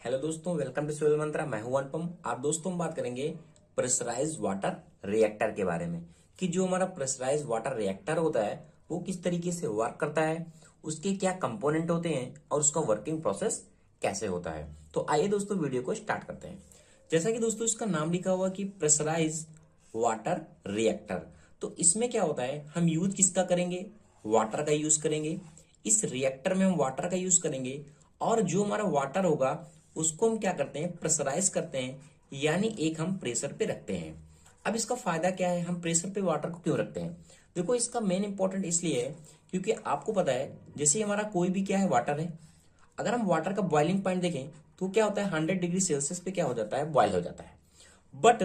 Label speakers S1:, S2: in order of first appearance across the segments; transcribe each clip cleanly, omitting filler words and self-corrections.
S1: Hello दोस्तों, welcome to civil मंत्रा। मैं हूं अनुपम। आप दोस्तों हम बात करेंगे प्रेशराइज्ड वाटर रिएक्टर के बारे में कि जो हमारा प्रेशराइज्ड वाटर रिएक्टर होता है वो किस तरीके से वर्क करता है, उसके क्या कंपोनेंट होते हैं और उसका वर्किंग प्रोसेस कैसे होता है। तो आइए दोस्तों वीडियो को स्टार्ट करते हैं। जैसा कि दोस्तों इसका नाम लिखा हुआ कि प्रेशराइज्ड वाटर रिएक्टर, तो इसमें क्या होता है, हम यूज किसका करेंगे, वाटर का यूज करेंगे। इस रिएक्टर में हम वाटर का यूज करेंगे और जो हमारा वाटर होगा उसको हम क्या करते हैं, प्रेशराइज करते हैं, यानी एक हम प्रेशर पे रखते हैं। अब इसका फायदा क्या है, हम प्रेशर पे वाटर को क्यों रखते हैं। देखो इसका मेन इंपॉर्टेंट इसलिए है क्योंकि आपको पता है जैसे हमारा कोई भी क्या है, वाटर है। अगर हम वाटर का बॉइलिंग पॉइंट देखें तो क्या होता है, 100 डिग्री सेल्सियस पे क्या हो जाता है, बॉयल हो जाता है। बट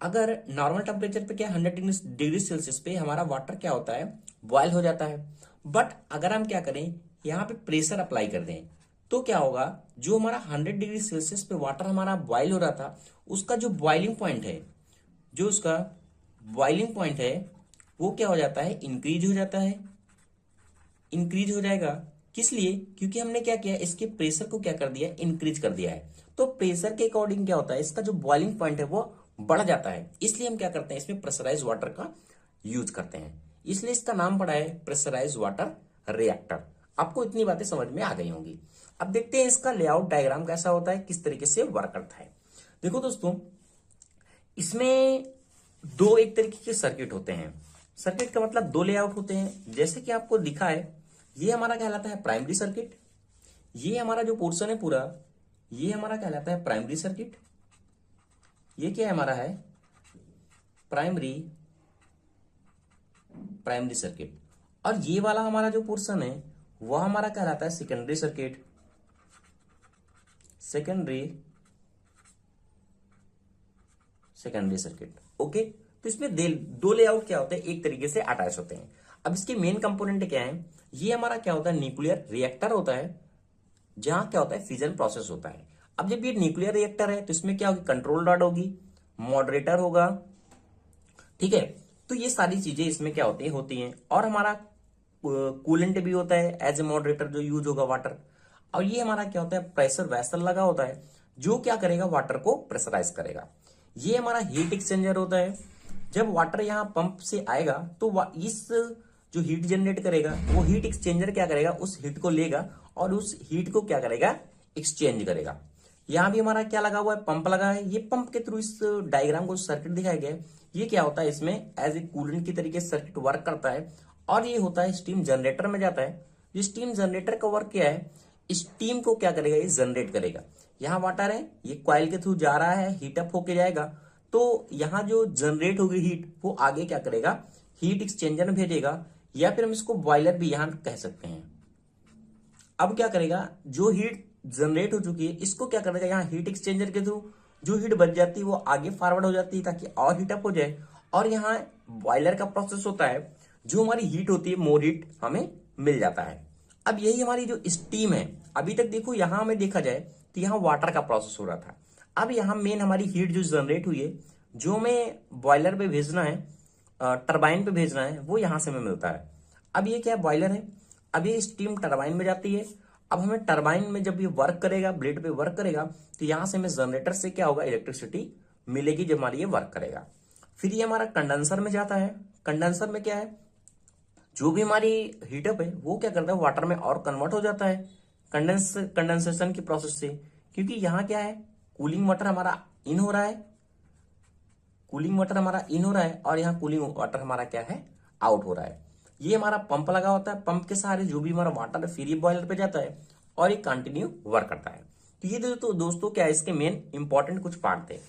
S1: अगर नॉर्मल टेम्परेचर पे क्या 100 डिग्री सेल्सियस पे हमारा वाटर क्या होता है, बॉयल हो जाता है। बट अगर हम क्या करें, यहाँ पे प्रेशर अप्लाई कर दें तो क्या होगा, जो हमारा 100 डिग्री सेल्सियस पे वाटर हमारा बॉयल हो रहा था उसका जो बॉइलिंग पॉइंट है, जो उसका बॉइलिंग पॉइंट है वो क्या हो जाता है, इंक्रीज हो जाता है। इंक्रीज हो जाएगा किस लिए, क्योंकि हमने क्या किया, इसके प्रेशर को क्या कर दिया, इंक्रीज कर दिया है। तो प्रेशर के अकॉर्डिंग क्या होता है, इसका जो बॉइलिंग पॉइंट है वो बढ़ जाता है। इसलिए हम क्या करते हैं, इसमें प्रेशराइज वाटर का यूज करते हैं। इसलिए इसका नाम पड़ा है प्रेशराइज वाटर रिएक्टर। आपको इतनी बातें समझ में आ गई होंगी। अब देखते हैं इसका लेआउट डायग्राम कैसा होता है, किस तरीके से वर्क करता है। देखो दोस्तों, इसमें दो एक तरीके के सर्किट होते हैं। सर्किट का मतलब दो लेआउट होते हैं। जैसे कि आपको दिखा है, ये हमारा कहलाता है प्राइमरी सर्किट। ये हमारा जो पोर्शन है पूरा, ये हमारा कहलाता है प्राइमरी सर्किट। ये क्या है, हमारा है प्राइमरी प्राइमरी सर्किट। और ये वाला हमारा जो पोर्शन है वह हमारा कहलाता है secondary circuit. Secondary secondary circuit. Okay, तो इसमें दो लेआउट क्या होते हैं, एक तरीके से अटैच होते हैं। अब इसके मेन कंपोनेंट क्या है, ये हमारा क्या होता है, न्यूक्लियर रिएक्टर होता है, जहां क्या होता है, फिजन प्रोसेस होता है। अब जब ये न्यूक्लियर रिएक्टर है तो इसमें क्या होगी, कंट्रोल रॉड होगी, मॉडरेटर होगा, ठीक है। तो ये सारी चीजें इसमें क्या होती हैं। और हमारा कूलेंट भी होता है एज ए मॉडरेटर, जो यूज होगा वाटर। और ये हमारा क्या होता है, प्रेशर वेसल लगा होता है जो क्या करेगा, वाटर को प्रेशराइज करेगा। ये हमारा हीट एक्सचेंजर होता है। जब वाटर यहाँ पंप से आएगा तो इस जो हीट जनरेट करेगा वो हीट एक्सचेंजर क्या करेगा, उस हीट को लेगा और उस हीट को क्या करेगा, एक्सचेंज करेगा। यहाँ भी हमारा क्या लगा हुआ है, पंप लगा है। ये पंप के थ्रू इस डायग्राम को सर्किट दिखाया गया है। ये क्या होता है, इसमें एज ए कूलेंट की तरीके से सर्किट वर्क करता है। और ये होता है स्टीम जनरेटर में जाता है। ये स्टीम जनरेटर का वर्क क्या है, स्टीम को क्या करेगा, ये जनरेट करेगा। यहाँ वाटर है, ये कॉइल के थ्रू जा रहा है, हीट अप होके जाएगा। तो यहाँ जो जनरेट होगी हीट, वो आगे क्या करेगा, हीट एक्सचेंजर में भेजेगा, या फिर हम इसको बॉयलर भी यहाँ कह सकते हैं। अब क्या करेगा, जो हीट जनरेट हो चुकी है इसको क्या करेगा, यहाँ हीट एक्सचेंजर के थ्रू जो हीट बच जाती है वो आगे फॉरवर्ड हो जाती है ताकि और हीट अप हो जाए। और यहाँ बॉयलर का प्रोसेस होता है, जो हमारी हीट होती है, मोर हीट हमें मिल जाता है। अब यही हमारी जो स्टीम है, अभी तक देखो यहाँ हमें देखा जाए तो यहाँ वाटर का प्रोसेस हो रहा था। अब यहाँ मेन हमारी हीट जो जनरेट हुई है, जो हमें बॉयलर पे भेजना है, टरबाइन पे भेजना है, वो यहाँ से हमें मिलता है। अब ये क्या है, बॉयलर है। अब ये स्टीम टरबाइन में जाती है। अब हमें टरबाइन में जब ये वर्क करेगा, ब्लेड पे वर्क करेगा, तो यहां से हमें जनरेटर से क्या होगा, इलेक्ट्रिसिटी मिलेगी जब हमारी ये वर्क करेगा। फिर ये हमारा कंडेंसर में जाता है। कंडेंसर में क्या है, जो भी हमारी हीटअप है वो क्या करता है, वाटर में और कन्वर्ट हो जाता है कंडेंसेशन की प्रोसेस से। क्योंकि यहाँ क्या है, कूलिंग वाटर हमारा इन हो रहा है, कूलिंग वाटर हमारा इन हो रहा है, और यहाँ कूलिंग वाटर हमारा क्या है, आउट हो रहा है। ये हमारा पंप लगा होता है। पंप के सहारे जो भी हमारा वाटर है फिर ये बॉयलर पे जाता है और ये कंटिन्यू वर्क करता है। तो ये तो दोस्तों क्या है, इसके मेन इंपॉर्टेंट कुछ पार्ट थे।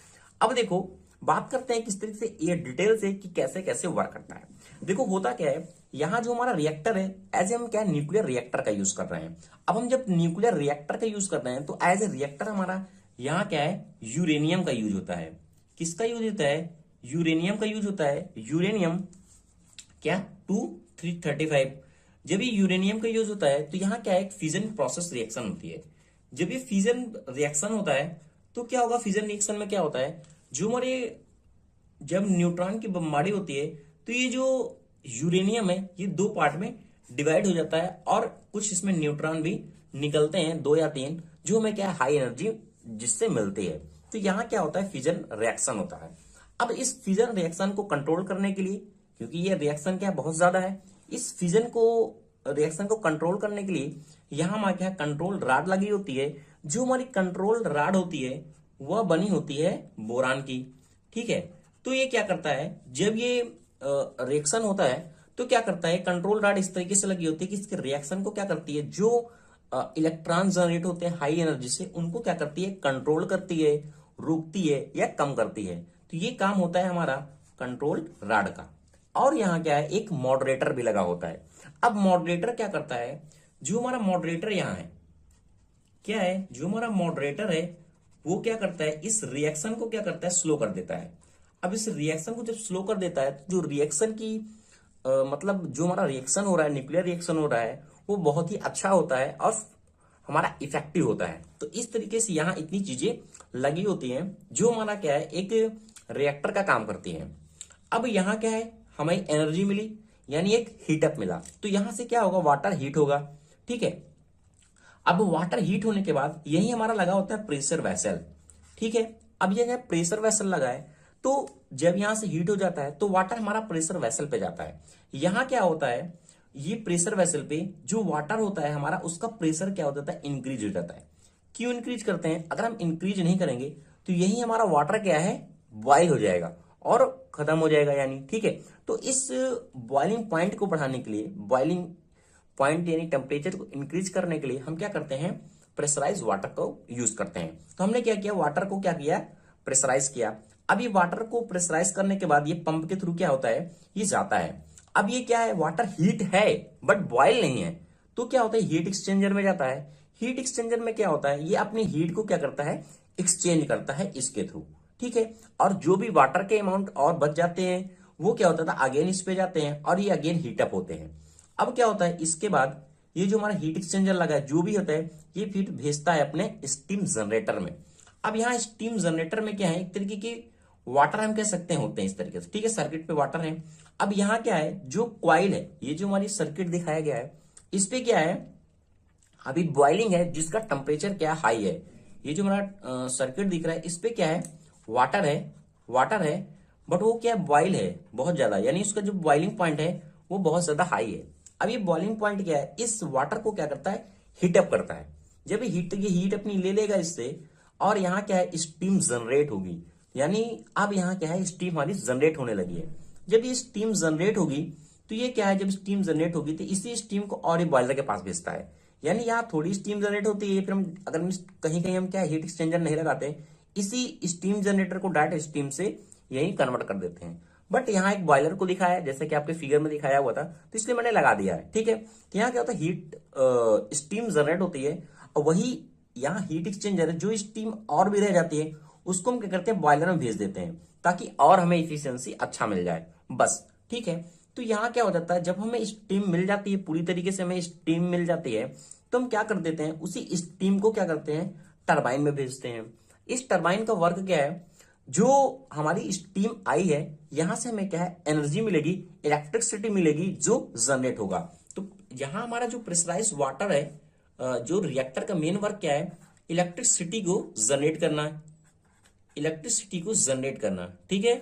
S1: अब देखो बात करते हैं किस तरीके से ये डिटेल से कि कैसे कैसे वर्क करता है। देखो होता क्या है, यहाँ जो हमारा रिएक्टर है, एज ए हम क्या है, न्यूक्लियर रिएक्टर का यूज कर रहे हैं। अब हम जब न्यूक्लियर रिएक्टर का यूज कर रहे हैं तो एज ए रिएक्टर हमारा यहाँ क्या है, यूरेनियम का यूज होता है। किसका यूज होता है, यूरेनियम का यूज होता है। यूरेनियम क्या 2 335। जब ये यूरेनियम का यूज होता है तो यहाँ क्या है, एक फिजन प्रोसेस रिएक्शन होती है। जब ये फिजन रिएक्शन होता है तो क्या होगा, फिजन रिएक्शन में क्या होता है, जो हमारे जब न्यूट्रॉन की बमबारी होती है तो ये जो यूरेनियम है ये दो पार्ट में डिवाइड हो जाता है और कुछ इसमें न्यूट्रॉन भी निकलते हैं, 2 या 3, जो हमें क्या है, हाई एनर्जी जिससे मिलती है। तो यहाँ क्या होता है, फिजन रिएक्शन होता है। अब इस फिजन रिएक्शन को कंट्रोल करने के लिए, क्योंकि ये रिएक्शन क्या बहुत ज्यादा है, इस फिजन को रिएक्शन को कंट्रोल करने के लिए यहाँ हमारे क्या कंट्रोल राड लगी होती है। जो हमारी कंट्रोल राड होती है वह बनी होती है बोरान की, ठीक है। तो ये क्या करता है, जब ये रिएक्शन होता है तो क्या करता है, कंट्रोल राड इस तरीके से लगी होती है कि इसके रिएक्शन को क्या करती है, जो इलेक्ट्रॉन जनरेट होते हैं हाई एनर्जी से, उनको क्या करती है, कंट्रोल करती है, रोकती है या कम करती है। तो ये काम होता है हमारा कंट्रोल राड का। और यहाँ क्या है, एक मॉडरेटर भी लगा होता है। अब मॉडरेटर क्या करता है, जो हमारा मॉडरेटर यहाँ है, क्या है, जो हमारा मॉडरेटर है वो क्या करता है, इस रिएक्शन को क्या करता है, स्लो कर देता है। अब इस रिएक्शन को जब स्लो कर देता है तो जो रिएक्शन की मतलब जो हमारा रिएक्शन हो रहा है, न्यूक्लियर रिएक्शन हो रहा है, वो बहुत ही अच्छा होता है और हमारा इफेक्टिव होता है। तो इस तरीके से यहाँ इतनी चीजें लगी होती हैं जो हमारा क्या है, एक रिएक्टर का काम करती है। अब यहाँ क्या है, हमें एनर्जी मिली, यानी एक हीटअप मिला। तो यहां से क्या होगा, वाटर हीट होगा, ठीक है। अब वाटर हीट होने के बाद यही हमारा लगा होता है प्रेशर वेसल, ठीक है। अब ये प्रेशर वेसल लगा है, तो जब यहां से हीट हो जाता है तो वाटर हमारा प्रेशर वेसल पे जाता है। यहां क्या होता है, ये प्रेशर वेसल पे जो वाटर होता है हमारा, उसका प्रेशर क्या हो जाता है, इंक्रीज हो जाता है। क्यों इंक्रीज करते हैं, अगर हम इंक्रीज नहीं करेंगे तो यही हमारा वाटर क्या है, बॉयल हो जाएगा और खत्म हो जाएगा, यानी, ठीक है। तो इस बॉइलिंग पॉइंट को बढ़ाने के लिए, बॉइलिंग पॉइंट यानी टेम्परेचर को इंक्रीज करने के लिए हम क्या करते हैं, प्रेशराइज वाटर को यूज करते हैं। तो हमने क्या किया, वाटर को क्या किया, प्रेशराइज किया। अब ये वाटर को प्रेशराइज करने के बाद ये पंप के थ्रू क्या होता है, ये जाता है। अब ये क्या है, वाटर हीट है बट बॉयल नहीं है, तो क्या होता है, हीट एक्सचेंजर में जाता है। हीट एक्सचेंजर में क्या होता है, ये अपनी हीट को क्या करता है, एक्सचेंज करता है इसके थ्रू, ठीक है। और जो भी वाटर के अमाउंट और बच जाते हैं वो क्या होता था, अगेन इस पे जाते हैं और ये अगेन हीटअप होते हैं। अब क्या होता है, इसके बाद ये जो हमारा हीट एक्सचेंजर लगा है, जो भी होता है, ये फिर भेजता है अपने स्टीम जनरेटर में। अब यहाँ स्टीम जनरेटर में क्या है, एक तरीके की वाटर हम कह सकते हैं होते हैं इस तरीके से, ठीक है। सर्किट पे वाटर है। अब यहाँ क्या है, जो क्वाइल है, ये जो हमारी सर्किट दिखाया गया है, इस पे क्या है, अभी बॉइलिंग है जिसका टेम्परेचर क्या हाई है। ये जो हमारा सर्किट दिख रहा है, इस पे क्या है, वाटर है, वाटर है, बट वो क्या है, बॉइल है बहुत ज्यादा, यानी उसका जो बॉइलिंग पॉइंट है वो बहुत ज्यादा हाई है। अब ये बॉइलिंग पॉइंट क्या है, इस वाटर को क्या करता है, हीटअप करता है। जब ये हीट अपनी ले लेगा इससे, और यहाँ क्या है, स्टीम जनरेट होगी, यानी अब यहाँ क्या है, स्टीम हमारी जनरेट होने लगी है। जब ये स्टीम जनरेट होगी तो ये क्या है, जब स्टीम जनरेट होगी तो इसी स्टीम को और ये बॉयलर के पास भेजता है। यानी यहाँ थोड़ी स्टीम जनरेट होती है, फिर हम अगर कहीं कहीं हम क्या हीट एक्सचेंजर नहीं लगाते, इसी स्टीम जनरेटर को डायरेक्ट स्टीम से यही कन्वर्ट कर देते हैं। बट यहाँ एक बॉयलर को दिखाया है, जैसे कि आपके फिगर में दिखाया हुआ था, तो इसलिए मैंने लगा दिया है, ठीक है। तो यहाँ क्या होता है, हीट स्टीम जनरेट होती है, और वही यहाँ हीट एक्सचेंजर जो स्टीम और भी रह जाती है उसको हम क्या करते हैं, बॉयलर में भेज देते हैं, ताकि और हमें इफिशियंसी अच्छा मिल जाए, बस, ठीक है। तो यहाँ क्या हो जाता है, जब हमें स्टीम मिल जाती है, पूरी तरीके से हमें स्टीम मिल जाती है, तो हम क्या कर देते हैं, उसी स्टीम को क्या करते हैं, टरबाइन में भेजते हैं। इस टरबाइन का वर्क क्या है, जो हमारी स्टीम आई है, यहां से हमें क्या है, एनर्जी मिलेगी, इलेक्ट्रिसिटी मिलेगी जो जनरेट होगा। तो यहां हमारा जो प्रेशराइज वाटर है, जो रिएक्टर का मेन वर्क क्या है, इलेक्ट्रिसिटी को जनरेट करना है, इलेक्ट्रिसिटी को जनरेट करना, ठीक है।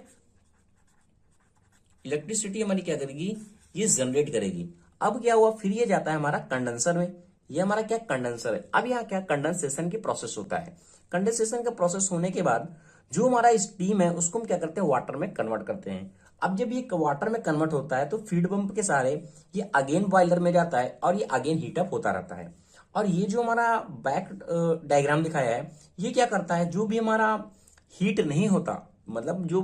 S1: इलेक्ट्रिसिटी हमारी क्या करेगी, ये जनरेट करेगी। अब क्या हुआ, फिर ये जाता है हमारा कंडेंसर में। ये हमारा क्या कंडेंसर है। अब यहाँ क्या कंडेंसेशन की प्रोसेस होता है। कंडेंसेशन का प्रोसेस होने के बाद जो हमारा स्टीम है उसको हम क्या करते हैं, वाटर में कन्वर्ट करते हैं। अब जब ये वाटर में कन्वर्ट होता है तो फीड पंप के सहारे ये अगेन बॉयलर में जाता है और ये अगेन हीटअप होता रहता है। और ये जो हमारा बैक डायग्राम दिखाया है, ये क्या करता है, जो भी हमारा हीट नहीं होता, मतलब जो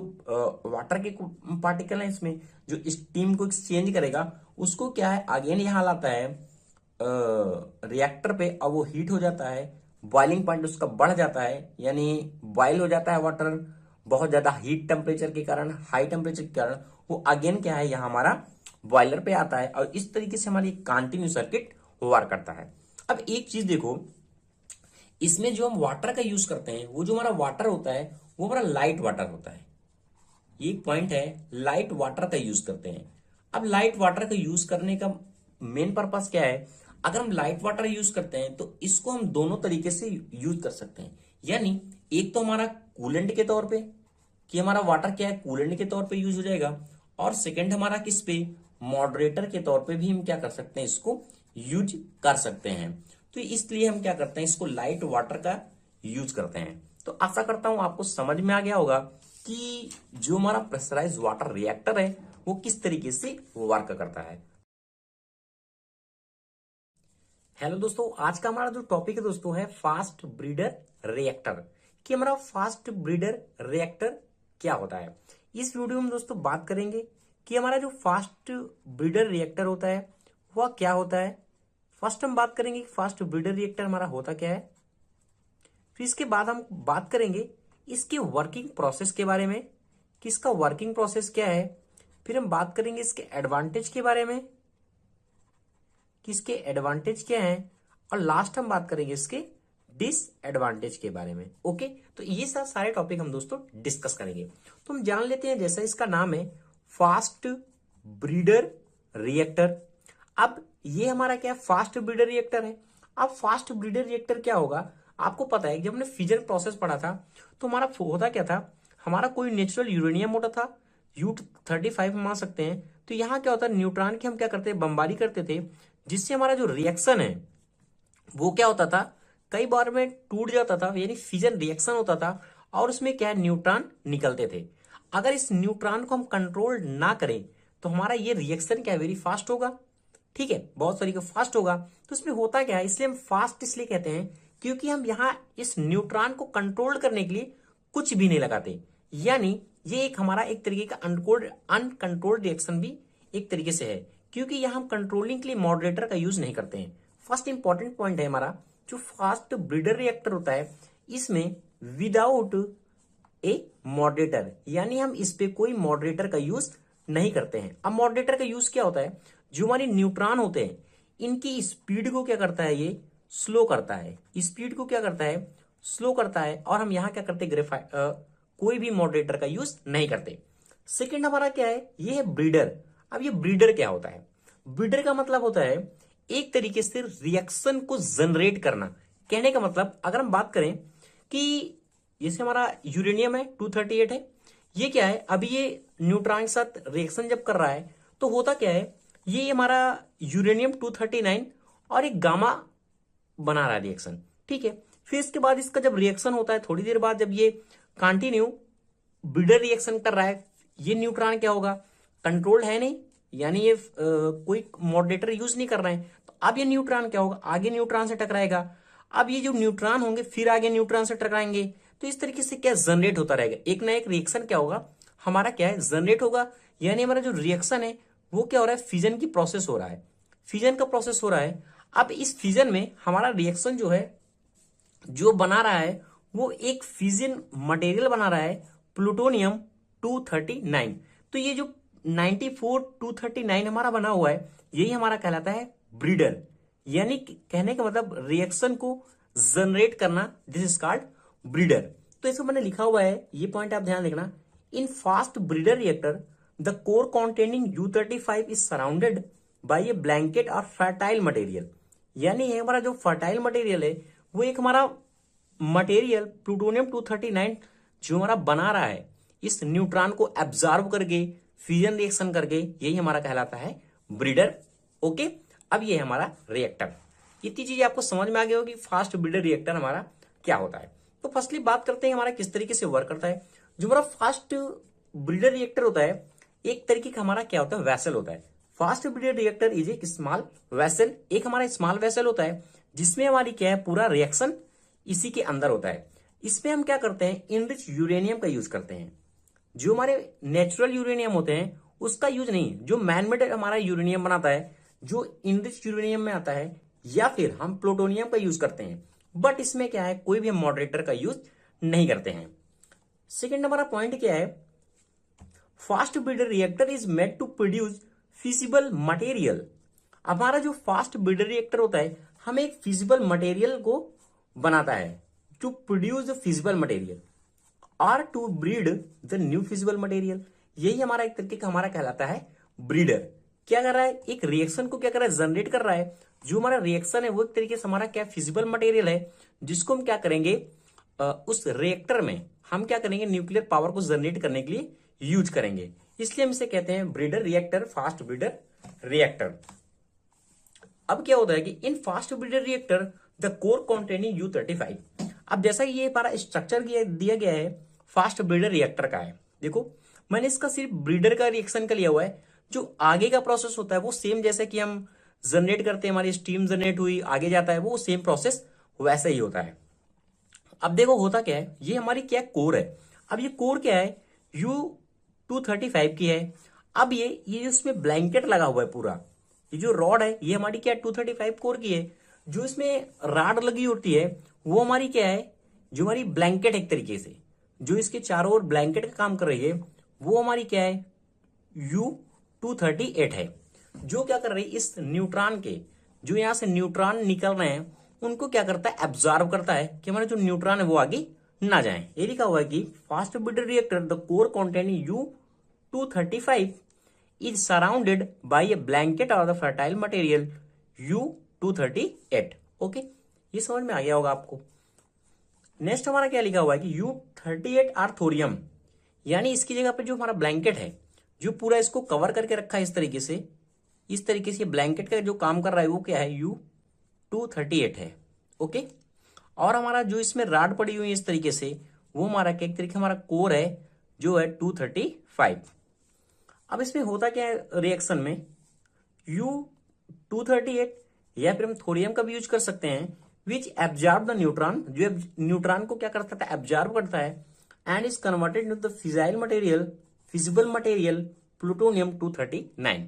S1: वाटर के पार्टिकल है इसमें, जो स्टीम को एक्सचेंज करेगा, उसको क्या है, अगेन यहाँ लाता है रिएक्टर पे, और वो हीट हो जाता है, बॉइलिंग पॉइंट उसका बढ़ जाता है, यानी बॉइल हो जाता है वाटर बहुत ज्यादा हीट टेम्परेचर के कारण, हाई टेम्परेचर के कारण, वो अगेन क्या है, यहाँ हमारा बॉयलर पे आता है, और इस तरीके से हमारी कंटिन्यू सर्किट वर्क करता है। अब एक चीज देखो, इसमें जो हम वाटर का यूज करते हैं, वो जो हमारा वाटर होता है वो हमारा लाइट वाटर होता है। ये एक पॉइंट है, लाइट वाटर का यूज करते हैं। अब लाइट वाटर का यूज करने का मेन पर्पस क्या है, अगर हम लाइट वाटर यूज करते हैं तो इसको हम दोनों तरीके से यूज कर सकते हैं। यानी एक तो हमारा कूलेंट के तौर पे, कि हमारा वाटर क्या है, कूलेंट के तौर पे यूज हो जाएगा, और सेकंड हमारा किस पे, मॉडरेटर के तौर पे भी हम क्या कर सकते हैं, इसको यूज कर सकते हैं। तो इसलिए हम क्या करते हैं, इसको लाइट वाटर का यूज करते हैं। तो आशा करता हूं आपको समझ में आ गया होगा कि जो हमारा प्रेशराइज वाटर रिएक्टर है वो किस तरीके से वर्क करता है। हेलो दोस्तों, आज का हमारा जो टॉपिक है दोस्तों है फास्ट ब्रीडर रिएक्टर, कि हमारा फास्ट ब्रीडर रिएक्टर क्या होता है। इस वीडियो में दोस्तों बात करेंगे कि हमारा जो फास्ट ब्रीडर रिएक्टर होता है वह क्या होता है। फर्स्ट हम बात करेंगे कि फास्ट ब्रीडर रिएक्टर हमारा होता क्या है, फिर इसके बाद हम बात करेंगे इसके वर्किंग प्रोसेस के बारे में कि इसका वर्किंग प्रोसेस क्या है, फिर हम बात करेंगे इसके एडवांटेज के बारे में कि इसके एडवांटेज क्या है, और लास्ट हम बात करेंगे इसके डिसएडवांटेज के बारे में। ओके, तो ये सब सारे टॉपिक हम दोस्तों डिस्कस करेंगे। तो हम जान लेते हैं, जैसा इसका नाम है फास्ट ब्रीडर रिएक्टर। अब ये हमारा क्या है, फास्ट ब्रीडर रिएक्टर है। अब फास्ट ब्रीडर रिएक्टर क्या होगा, आपको पता है जब हमने फिजन प्रोसेस पढ़ा था तो हमारा होता क्या था, हमारा कोई नेचुरल यूरेनियम होता था, U-35 मान सकते हैं। तो यहाँ क्या होता है, न्यूट्रॉन की हम क्या करते हैं, बमबारी करते थे, जिससे हमारा जो रिएक्शन है वो क्या होता था, कई बार में टूट जाता था, यानी फिजन रिएक्शन होता था, और उसमें क्या है, न्यूट्रॉन निकलते थे। अगर इस न्यूट्रॉन को हम कंट्रोल ना करें तो हमारा ये रिएक्शन क्या है, वेरी फास्ट होगा। ठीक है, बहुत तरीके फास्ट होगा। तो इसमें होता क्या है, इसलिए हम फास्ट इसलिए कहते हैं क्योंकि हम यहाँ इस न्यूट्रॉन को कंट्रोल करने के लिए कुछ भी नहीं लगाते। यानी ये एक हमारा एक तरीके का अनकंट्रोल्ड रिएक्शन भी एक तरीके से है, क्योंकि यहाँ हम कंट्रोलिंग के लिए मॉडरेटर का यूज नहीं करते हैं। फर्स्ट इंपॉर्टेंट पॉइंट है हमारा, जो फास्ट ब्रीडर रिएक्टर होता है इसमें विदाउट ए मॉडरेटर, यानी हम इस पे कोई मॉडरेटर का यूज नहीं करते हैं। अब मॉडरेटर का यूज क्या होता है, जो हमारे न्यूट्रॉन होते हैं इनकी स्पीड को क्या करता है, ये स्लो करता है, स्पीड को क्या करता है, स्लो करता है, और हम यहाँ क्या करते हैं, कोई भी मॉडरेटर का यूज नहीं करते। सेकंड हमारा क्या है, ये है ब्रीडर। अब ये ब्रीडर क्या होता है, ब्रीडर का मतलब होता है एक तरीके से रिएक्शन को जनरेट करना। कहने का मतलब अगर हम बात करें कि जैसे हमारा यूरेनियम है 238 है, ये क्या है, अभी ये न्यूट्रॉन के साथ रिएक्शन जब कर रहा है तो होता क्या है, ये हमारा यूरेनियम 239 और एक गामा बना रहा है रिएक्शन। ठीक है, फिर इसके बाद इसका जब रिएक्शन होता है थोड़ी देर बाद, जब ये कंटिन्यू ब्रीडर रिएक्शन कर रहा है, ये न्यूट्रॉन क्या होगा, कंट्रोल्ड है नहीं, यानी ये कोई मॉडरेटर यूज नहीं कर रहे हैं। तो अब ये न्यूट्रॉन क्या होगा, आगे न्यूट्रॉन से टकराएगा। अब ये जो न्यूट्रॉन होंगे फिर आगे न्यूट्रॉन से टकराएंगे। तो इस तरीके से क्या जनरेट होता रहेगा, एक ना एक रिएक्शन क्या होगा हमारा, क्या है, जनरेट होगा। यानी हमारा जो रिएक्शन है वो क्या हो रहा है, फिजन की प्रोसेस हो रहा है, फिजन का प्रोसेस हो रहा है। अब इस फिजन में हमारा रिएक्शन जो है, जो बना रहा है वो एक फिजन मटेरियल बना रहा है, प्लूटोनियम 239। तो ये जो 94 239 हमारा बना हुआ है, यही हमारा कहलाता है ब्रीडर। यानी कहने का मतलब रिएक्शन को जनरेट करना, दिस इज कॉल्ड ब्रीडर। तो इसको मैंने लिखा हुआ है, ये पॉइंट आप ध्यान देखना। In fast breeder reactor the core containing U-35 is surrounded by a blanket और फर्टाइल मटेरियल। यानी ये हमारा जो फर्टाइल मटेरियल है वो एक हमारा मटेरियल प्लूटोनियम 239 जो हमारा बना रहा है, इस न्यूट्रॉन को एब्जॉर्ब करके फ्यूजन रिएक्शन करके, यही हमारा कहलाता है ब्रीडर। ओके, अब ये है हमारा रिएक्टर। इतनी चीजें आपको समझ में आ गई होगी फास्ट ब्रीडर रिएक्टर हमारा क्या होता है। तो फर्स्टली बात करते हैं हमारा किस तरीके से वर्क करता है। जो हमारा फास्ट ब्रीडर रिएक्टर होता है, एक तरीके का हमारा क्या होता है, वैसल होता है। फास्ट ब्रीडर रिएक्टर इज एक स्मॉल वैसल, एक हमारा स्मॉल वैसल होता है जिसमें हमारी क्या है, पूरा रिएक्शन इसी के अंदर होता है। इसमें हम क्या करते हैं, इनरिच यूरेनियम का यूज करते हैं। जो हमारे नेचुरल यूरेनियम होते हैं उसका यूज नहीं, जो मैनमेड हमारा यूरेनियम बनाता है, जो इनरिच यूरेनियम में आता है, या फिर हम प्लूटोनियम का यूज करते हैं। बट इसमें क्या है, कोई भी हम मॉडरेटर का यूज नहीं करते हैं। सेकेंड हमारा पॉइंट क्या है, fast breeder reactor is made to produce feasible material. हमारा जो फास्ट ब्रीडर रिएक्टर होता है हमें एक फिजिबल मटेरियल को बनाता है, to produce the feasible material और to breed the new feasible material. यही हमारा एक तरीके का हमारा कहलाता है ब्रीडर। क्या कर रहा है, एक रिएक्शन को क्या कर रहा है, जनरेट कर रहा है। जो हमारा रिएक्शन है वो एक तरीके से हमारा क्या फिजिबल मटेरियल है, जिसको हम क्या करेंगे, उस रिएक्टर में हम क्या करेंगे, न्यूक्लियर पावर को जनरेट करने के लिए यूज करेंगे, इसलिए हम इसे कहते हैं breeder reactor, fast breeder reactor. अब क्या होता है कि in fast breeder reactor the core containing U35। अब जैसा ये हमारा स्ट्रक्चर दिया गया है फास्ट ब्रीडर रिएक्टर का है, देखो मैंने इसका सिर्फ ब्रीडर का रिएक्शन का लिया हुआ है, जो आगे का प्रोसेस होता है वो सेम जैसे कि हम जनरेट करते हैं, हमारी स्टीम जनरेट हुई आगे जाता है, वो सेम प्रोसेस वैसे ही होता है। अब देखो होता क्या है, ये हमारी क्या कोर है। अब ये कोर क्या है, U235 की है। अब ये इसमें ब्लैंकेट लगा हुआ है पूरा, ये जो रॉड है ये हमारी क्या 235 कोर की है। जो इसमें राड लगी होती है वो हमारी क्या है, जो हमारी ब्लैंकेट एक तरीके से जो इसके चारों ओर ब्लैंकेट का काम कर रही है, वो हमारी क्या है U238 है, जो क्या कर रही है इस न्यूट्रॉन के, जो यहां से न्यूट्रॉन निकल रहे हैं उनको क्या करता है, एब्जॉर्ब करता है कि हमारे जो न्यूट्रॉन है वो आगे ना जाए। ये लिखा हुआ है कि fast breeder reactor the core containing U235 is surrounded by a blanket और the fertile material U238। Okay, ये समझ में आ गया होगा आपको। नेक्स्ट हमारा क्या लिखा हुआ है कि U38 आर थोरियम, यानी इसकी जगह पे जो हमारा ब्लैंकेट है जो पूरा इसको कवर करके रखा है इस तरीके से ब्लैंकेट का जो काम कर रहा है वो क्या है U238 है। ओके, और हमारा जो इसमें राड पड़ी हुई है इस तरीके से, वो हमारा एक तरीके हमारा कोर है जो है 235। अब इसमें होता क्या है रिएक्शन में, U238 या फिर हम थोरियम का भी यूज कर सकते हैं, विच एब्जॉर्ब द न्यूट्रॉन, जो न्यूट्रॉन को क्या करता है एब्जॉर्ब करता है, and is converted into the feasible material plutonium 239।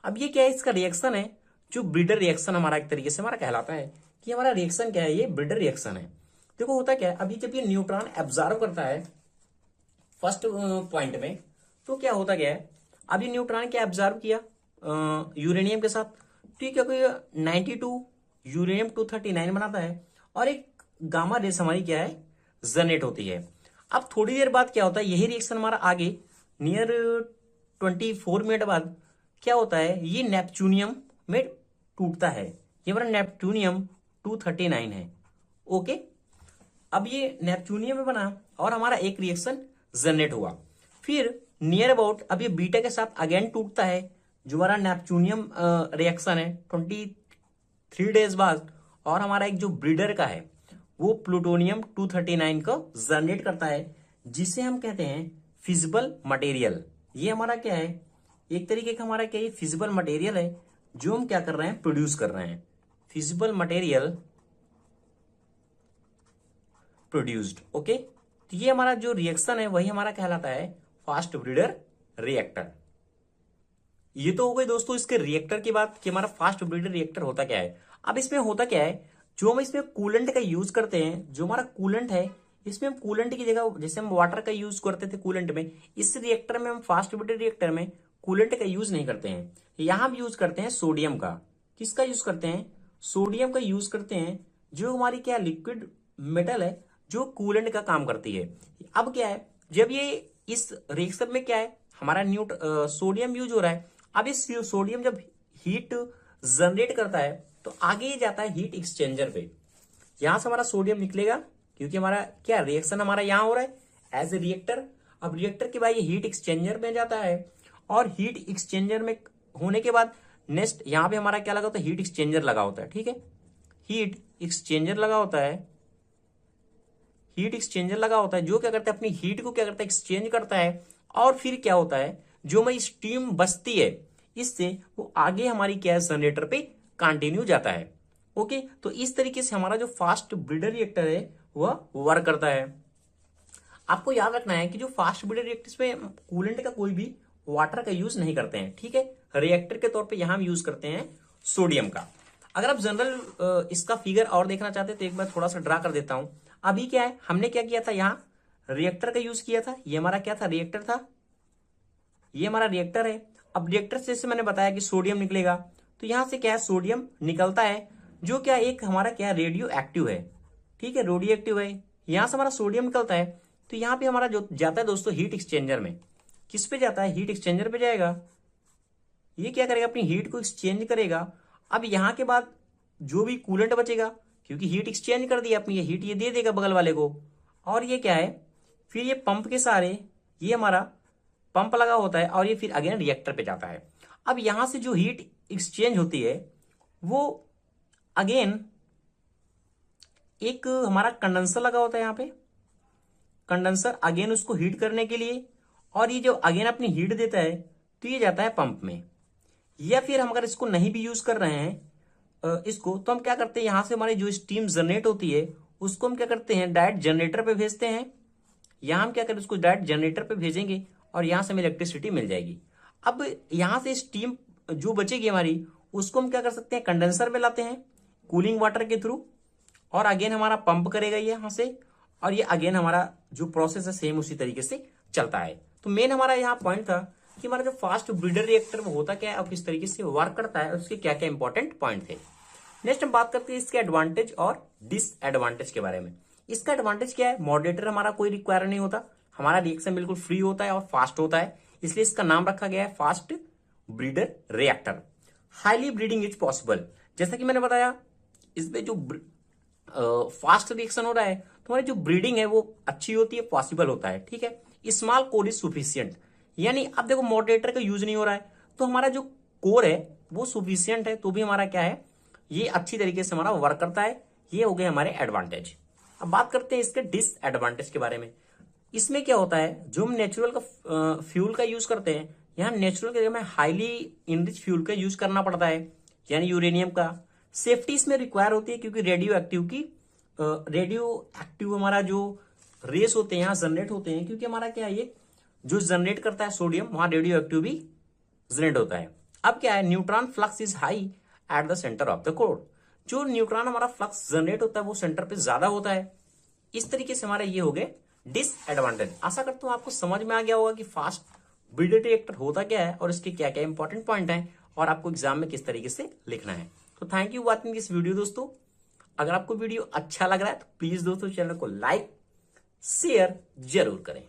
S1: अब ये क्या है, इसका रिएक्शन है जो ब्रीडर रिएक्शन हमारा एक तरीके से हमारा कहलाता है कि हमारा रिएक्शन क्या है, ये ब्रीडर रिएक्शन है। देखो होता क्या है, अभी जब ये न्यूट्रॉन एब्जॉर्ब करता है फर्स्ट पॉइंट में, तो क्या होता क्या है, अब ये न्यूट्रॉन क्या एब्जॉर्ब किया यूरेनियम के साथ, ठीक है, कोई 92 यूरेनियम 239 बनाता है और एक गामा रेस हमारी क्या है जनरेट होती है। अब थोड़ी देर बाद क्या होता है, यही रिएक्शन हमारा आगे नियर 24 मिनट बाद क्या होता है, ये नेपच्यूनियम में टूटता है, ये हमारा नेपच्यूनियम 239 है। ओके, अब ये नेपच्यूनियम में बना और हमारा एक रिएक्शन जनरेट हुआ, फिर नियर अबाउट अब ये बीटा के साथ अगेन टूटता है, जो हमारा नेपच्यूनियम रिएक्शन है 23 डेज बाद, और हमारा एक जो ब्रीडर का है वो प्लूटोनियम 239 को जनरेट करता है, जिसे हम कहते हैं फिजिबल मटेरियल। ये हमारा क्या है, एक तरीके का हमारा क्या है फिजिबल मटेरियल है जो हम क्या कर रहे हैं प्रोड्यूस कर रहे हैं, फिजिबल मटेरियल प्रोड्यूस्ड। ओके, तो ये हमारा जो रिएक्शन है वही हमारा कहलाता है फास्ट ब्रीडर रिएक्टर। ये तो हो गई दोस्तों इसके रिएक्टर की बात कि हमारा फास्ट ब्रीडर रिएक्टर होता क्या है। अब इसमें होता क्या है, जो हम इसमें कूलेंट का यूज करते हैं, जो हमारा कूलेंट है इसमें हम कूलेंट की जगह जैसे हम वाटर का यूज करते थे कूलेंट में, इस रिएक्टर में हम फास्ट ब्रीडर रिएक्टर में कूलेंट का यूज नहीं करते हैं, यहां हम यूज करते हैं सोडियम का। किसका यूज करते हैं, सोडियम का यूज करते हैं, जो हमारी क्या लिक्विड मेटल है जो कूलेंट का काम करती है। अब क्या है, जब ये इस रिएक्शन में क्या है हमारा सोडियम यूज हो रहा है, अब इस सोडियम जब हीट जनरेट करता है तो आगे ये जाता है हीट एक्सचेंजर पे, यहां से हमारा सोडियम निकलेगा क्योंकि हमारा क्या रिएक्शन हमारा यहां हो रहा है एज ए रिएक्टर। अब रिएक्टर के बाद ये हीट एक्सचेंजर में जाता है, और हीट एक्सचेंजर में होने के बाद नेक्स्ट यहां पे हमारा क्या लगा होता है, हीट एक्सचेंजर लगा होता है। ठीक है, हीट एक्सचेंजर लगा होता है, हीट एक्सचेंजर लगा होता है जो क्या करता है अपनी हीट को क्या करता है एक्सचेंज करता है, और फिर क्या होता है जो हमारी स्टीम बचती है इससे वो आगे हमारी क्या है जनरेटर पे कंटिन्यू जाता है। ओके, तो इस तरीके से हमारा जो फास्ट ब्रीडर रिएक्टर है वह वर्क करता है। आपको याद रखना है कि जो फास्ट ब्रीडर रिएक्टर में कूलेंट का कोई भी वाटर का यूज नहीं करते हैं। ठीक है, रिएक्टर के तौर पे यहां हम यूज करते हैं सोडियम का। अगर आप जनरल इसका फिगर और देखना चाहते हैं तो एक बार थोड़ा सा ड्रा कर देता हूं। अभी क्या है, हमने क्या किया था, यहाँ रिएक्टर का यूज किया था, ये हमारा क्या था रिएक्टर था, ये हमारा रिएक्टर है। अब रिएक्टर से जैसे मैंने बताया कि सोडियम निकलेगा, तो यहां से क्या है सोडियम निकलता है जो क्या एक हमारा क्या रेडियो एक्टिव है। ठीक है, रेडियो एक्टिव है, यहां से हमारा सोडियम निकलता है, तो यहाँ पे हमारा जो जाता है दोस्तों हीट एक्सचेंजर में। किस पे जाता है, हीट एक्सचेंजर पे जाएगा। ये क्या करेगा अपनी हीट को एक्सचेंज करेगा। अब यहां के बाद जो भी कूलेंट बचेगा, क्योंकि हीट एक्सचेंज कर दिया अपनी, ये हीट ये दे देगा बगल वाले को, और ये क्या है, फिर ये पंप के सहारे ये हमारा पंप लगा होता है और ये फिर अगेन रिएक्टर पे जाता है। अब यहां से जो हीट एक्सचेंज होती है वो अगेन एक हमारा कंडेंसर लगा होता है यहाँ पे, कंडेंसर अगेन उसको हीट करने के लिए, और ये जो अगेन अपनी हीट देता है तो ये जाता है पंप में। या फिर हम अगर इसको नहीं भी यूज कर रहे हैं इसको, तो हम क्या करते हैं, यहां से हमारी जो स्टीम जनरेट होती है उसको हम क्या करते हैं डायरेक्ट जनरेटर पे भेजते हैं। यहां हम क्या करें, उसको डायरेक्ट जनरेटर पे भेजेंगे और यहां से हमें इलेक्ट्रिसिटी मिल जाएगी। अब यहां से स्टीम जो बचेगी हमारी उसको हम क्या कर सकते हैं, कंडेंसर में लाते हैं कूलिंग वाटर के थ्रू, और अगेन हमारा पंप करेगा ये यहां से, और ये अगेन हमारा जो प्रोसेस है सेम उसी तरीके से चलता है। तो मेन हमारा यहाँ पॉइंट था कि हमारा जो फास्ट ब्रीडर रिएक्टर वो होता क्या है और किस तरीके से वर्क करता है, उसके क्या क्या इंपॉर्टेंट पॉइंट थे। नेक्स्ट हम बात करते हैं इसके एडवांटेज और डिसएडवांटेज के बारे में। इसका एडवांटेज क्या है, मॉडरेटर हमारा कोई रिक्वायर नहीं होता, हमारा रिएक्शन बिल्कुल फ्री होता है और फास्ट होता है, इसलिए इसका नाम रखा गया है fast breeder reactor. Highly breeding is possible, जैसा कि मैंने बताया इसमें जो फास्ट रिएक्शन हो रहा है तो हमारी जो ब्रीडिंग है वो अच्छी होती है, पॉसिबल होता है, ठीक है। स्मॉल कोर इज सुफिशियंट, यानी अब देखो मॉडरेटर का यूज नहीं हो रहा है तो हमारा जो कोर है वो सुफिशियंट है, तो भी हमारा क्या है, ये अच्छी तरीके से हमारा वर्क करता है। ये हो गए हमारे एडवांटेज। अब बात करते हैं इसके डिसएडवांटेज के बारे में। इसमें क्या होता है, जो हम नेचुरल का फ्यूल का यूज करते हैं, यहाँ नेचुरल के जगह में हाईली इनरिच फ्यूल का यूज करना पड़ता है, यानी यूरेनियम का। सेफ्टी इसमें रिक्वायर होती है क्योंकि रेडियो एक्टिव हमारा जो रेस होते हैं यहाँ जनरेट होते हैं, क्योंकि हमारा क्या है, ये जो जनरेट करता है सोडियम वहां रेडियो एक्टिव भी जनरेट होता है। अब क्या है, neutron flux is high at the centre of the core, जो न्यूट्रॉन हमारा फ्लक्स जनरेट होता है वो सेंटर पे ज्यादा होता है। इस तरीके से हमारे ये हो गए डिसएडवांटेज। आशा करता हूं आपको समझ में आ गया होगा कि फास्ट ब्रीडर रिएक्टर होता क्या है और इसके क्या क्या इंपॉर्टेंट पॉइंट हैं और आपको एग्जाम में किस तरीके से लिखना है। तो thank you watching this video दोस्तों। अगर आपको वीडियो अच्छा लग रहा है तो प्लीज दोस्तों चैनल को लाइक शेयर जरूर करें।